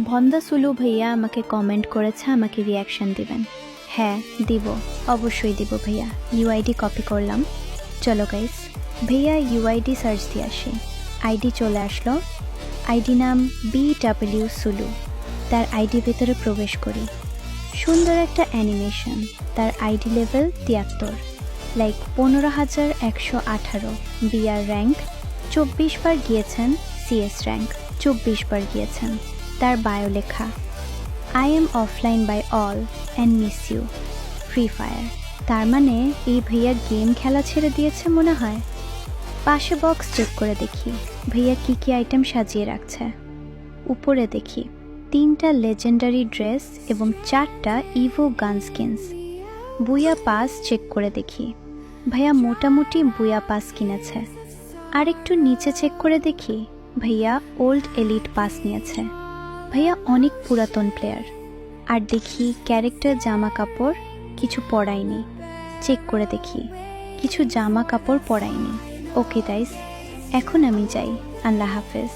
ভন্দা সুলু ভাইয়া আমাকে কমেন্ট করেছে আমাকে রিয়াকশন দিবেন। হ্যাঁ দিব, অবশ্যই দিব ভাইয়া। ইউআইডি কপি করলাম। চলো গাইস, ভাইয়া ইউআইডি সার্চ দিয়ে আসি। আইডি চলে আসলো। আইডি নাম BW সুলু। তার আইডি ভেতরে প্রবেশ করি। সুন্দর একটা অ্যানিমেশন। তার ID level 73, like 15,118 BR rank, 24 বার গিয়েছেন। সিএস র্যাঙ্ক 24 বার গিয়েছেন। তার বায়ো লেখা, I'm offline bye all and miss you, free fire. তার মানে এই ভাইয়া গেম খেলা ছেড়ে দিয়েছে মনে হয়। পাশে বক্স চেক করে দেখি ভাইয়া কী কী আইটেম সাজিয়ে রাখছে। উপরে দেখি 3টা লেজেন্ডারি ড্রেস এবং 4টা ইভো গান স্কিনস। বুয়া পাস চেক করে দেখি ভাইয়া মোটামুটি বুয়া পাস কিনেছে। আর একটু নিচে চেক করে দেখি ভাইয়া ওল্ড এলিট পাস নিয়েছে। ভাইয়া অনেক পুরাতন প্লেয়ার। আর দেখি ক্যারেক্টার জামা কাপড় কিছু পরায়নি। চেক করে দেখি কিছু জামা কাপড় পরায়নি। ওকে গাইস, এখন আমি যাই। আল্লাহ হাফেজ।